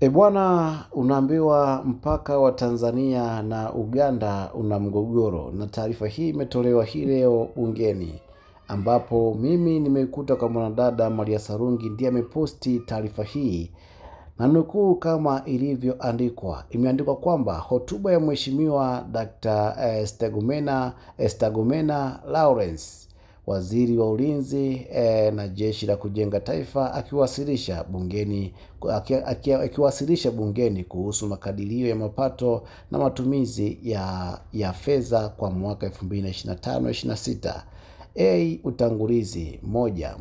Bwana, unaambiwa mpaka wa Tanzania na Uganda una mgogoro, na taarifa hii imetolewa hii leo bungeni, ambapo mimi nimeikuta kwa mwanadada Maria Sarungi ndiye ameposti taarifa hii, na nukuu kama ilivyoandikwa. Imeandikwa kwamba hotuba ya Mheshimiwa Dr. Stergomena Lawrence, waziri wa ulinzi na jeshi la kujenga taifa, akiwasilisha bungeni kuhusu makadirio ya mapato na matumizi ya fedha kwa mwaka 2025-26. Utangulizi. Moja.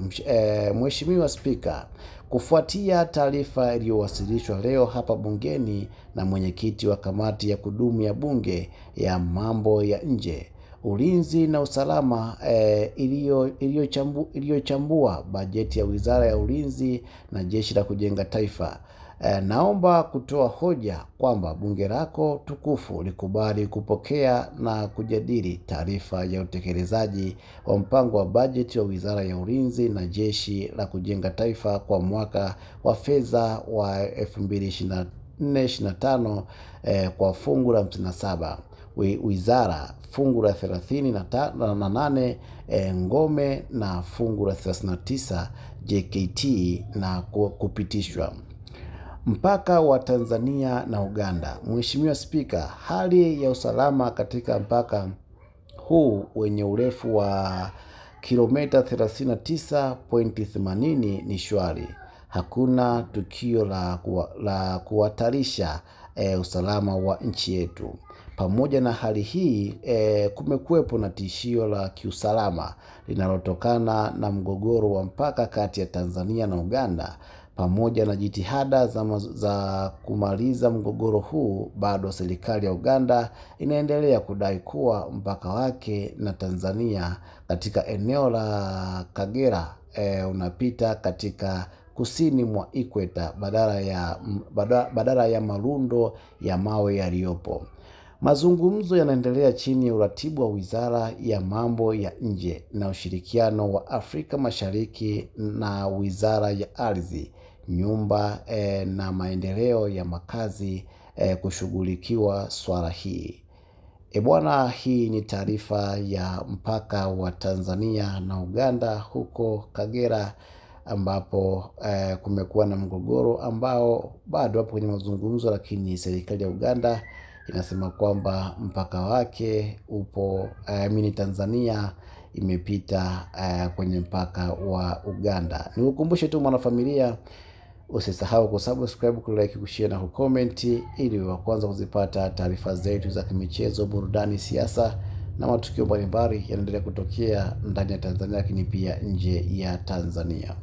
Mheshimiwa Spika, kufuatia taarifa iliyowasilishwa leo hapa bungeni na mwenyekiti wa kamati ya kudumu ya bunge ya mambo ya nje, ulinzi na usalama, iliyochambua bajeti ya Wizara ya Ulinzi na Jeshi la Kujenga Taifa, naomba kutoa hoja kwamba bunge lako tukufu likubali kupokea na kujadili taarifa ya utekelezaji wa mpango wa bajeti wa Wizara ya Ulinzi na Jeshi la Kujenga Taifa kwa mwaka wa fedha wa 2024-25 kwa fungu la 57 wizara, fungu la 38 ngome, na fungu la 39 JKT na kupitishwa. Mpaka wa Tanzania na Uganda. Mheshimiwa Spika, hali ya usalama katika mpaka huu wenye urefu wa kilomita 39.80 ni shwari. Hakuna tukio la kuhatarisha usalama wa nchi yetu. Pamoja na hali hii, kumekuwepo na tishio la kiusalama linalotokana na mgogoro wa mpaka kati ya Tanzania na Uganda. Pamoja na jitihada za kumaliza mgogoro huu, bado serikali ya Uganda inaendelea kudai kuwa mpaka wake na Tanzania katika eneo la Kagera unapita katika kusini mwa ikweta badala ya marundo ya mawe yaliyopo. Mazungumzo yanaendelea chini ya uratibu wa Wizara ya Mambo ya Nje na Ushirikiano wa Afrika Mashariki na Wizara ya Ardhi, Nyumba na Maendeleo ya Makazi kushughulikiwa swala hii. Bwana, hii ni taarifa ya mpaka wa Tanzania na Uganda huko Kagera, ambapo kumekuwa na mgogoro ambao bado hapo kwenye mazungumzo, lakini serikali ya Uganda inasema kwamba mpaka wake upo Tanzania imepita kwenye mpaka wa Uganda. Nikukumbushe tu mwanafamilia, usisahau kusubscribe, kulike, kushare na kucomment ili wa kwanza kuzipata taarifa zetu za kimichezo, burudani, siasa na matukio mbalimbali yanaendelea kutokea ndani ya Tanzania lakini pia nje ya Tanzania.